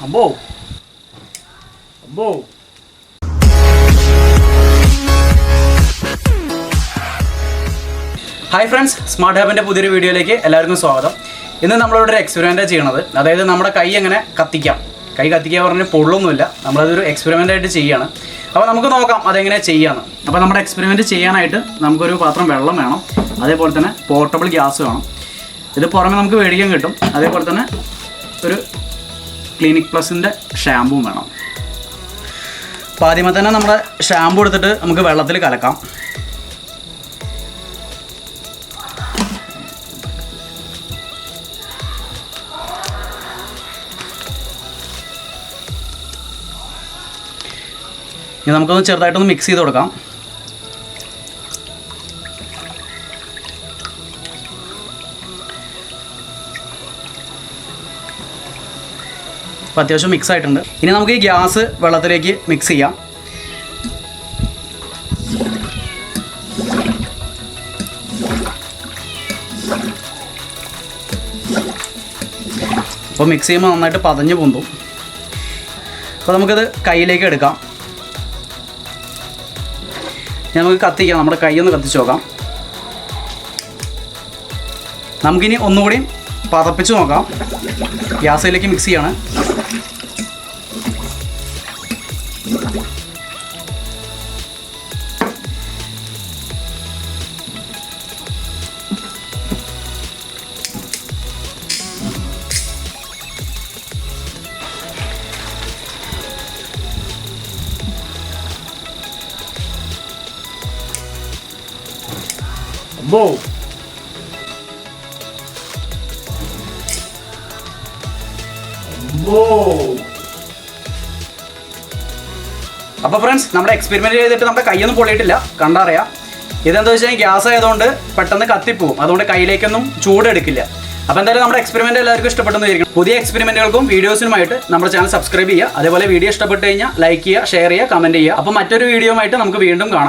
അമ്പോ അമ്പോ. Hi friends, smart ഹാബിൻ്റെ പുതിയൊരു വീഡിയോയിലേക്ക് എല്ലാവർക്കും സ്വാഗതം. ഇന്ന് നമ്മളിവിടെ ഒരു എക്സ്പെരിമെൻറ്റാണ് ചെയ്യണത്. അതായത് നമ്മുടെ കൈ എങ്ങനെ കത്തിക്കാം. കൈ കത്തിക്കുക പറഞ്ഞാൽ പൊള്ളൊന്നുമില്ല, നമ്മളതൊരു എക്സ്പെരിമെൻ്റായിട്ട് ചെയ്യുകയാണ്. അപ്പോൾ നമുക്ക് നോക്കാം അതെങ്ങനെ ചെയ്യാമെന്ന്. അപ്പോൾ നമ്മുടെ എക്സ്പെരിമെൻറ്റ് ചെയ്യാനായിട്ട് നമുക്കൊരു പാത്രം വെള്ളം വേണം, അതേപോലെ തന്നെ പോർട്ടബിൾ ഗ്യാസ് വേണം. ഇത് പുറമെ നമുക്ക് മേടിക്കാൻ കിട്ടും. അതേപോലെ തന്നെ ഒരു ക്ലിനിക് പ്ലസിൻ്റെ ഷാമ്പുവും വേണം. അപ്പോൾ ആദ്യമേ തന്നെ നമ്മുടെ ഷാമ്പു എടുത്തിട്ട് നമുക്ക് വെള്ളത്തിൽ കലക്കാം. ഇനി നമുക്കൊന്ന് ചെറുതായിട്ടൊന്ന് മിക്സ് ചെയ്ത് കൊടുക്കാം. അപ്പോൾ അത്യാവശ്യം മിക്സ് ആയിട്ടുണ്ട്. ഇനി നമുക്ക് ഈ ഗ്യാസ് വെള്ളത്തിലേക്ക് മിക്സ് ചെയ്യാം. അപ്പോൾ മിക്സ് ചെയ്യുമ്പോൾ നന്നായിട്ട് പതഞ്ഞ് പൊന്തും. അപ്പോൾ നമുക്കത് കയ്യിലേക്ക് എടുക്കാം. നമുക്ക് കത്തിക്കാം. നമ്മുടെ കൈ ഒന്ന് കത്തിച്ച് നോക്കാം. നമുക്കിനി ഒന്നുകൂടി പതപ്പിച്ച് നോക്കാം. ഗ്യാസിലേക്ക് മിക്സ് ചെയ്യാണ്. അമ്പോ അപ്പോൾ ഫ്രണ്ട്സ്, നമ്മുടെ എക്സ്പെരിമെൻറ്റ് ചെയ്തിട്ട് നമ്മുടെ കൈയൊന്നും പൊള്ളിയിട്ടില്ല, കണ്ടറിയാം. ഇതെന്താ വെച്ചാൽ ഗ്യാസ് ആയതുകൊണ്ട് പെട്ടെന്ന് കത്തിപ്പോവും. അതുകൊണ്ട് കയ്യിലേക്കൊന്നും ചൂടെടുക്കില്ല. അപ്പോൾ എന്തായാലും നമ്മുടെ എക്സ്പെരിമെൻറ്റ് എല്ലാവർക്കും ഇഷ്ടപ്പെട്ടെന്ന് വിചാരിക്കും. പുതിയ എക്സ്പെരിമെൻറ്റുകൾക്കും വീഡിയോസിനുമായിട്ട് നമ്മുടെ ചാനൽ സബ്സ്ക്രൈബ് ചെയ്യുക. അതേപോലെ വീഡിയോ ഇഷ്ടപ്പെട്ട് കഴിഞ്ഞാൽ ലൈക്ക് ചെയ്യുക, ഷെയർ ചെയ്യുക, കമൻറ്റ് ചെയ്യുക. അപ്പോൾ മറ്റൊരു വീഡിയോ ആയിട്ട് നമുക്ക് വീണ്ടും കാണാം.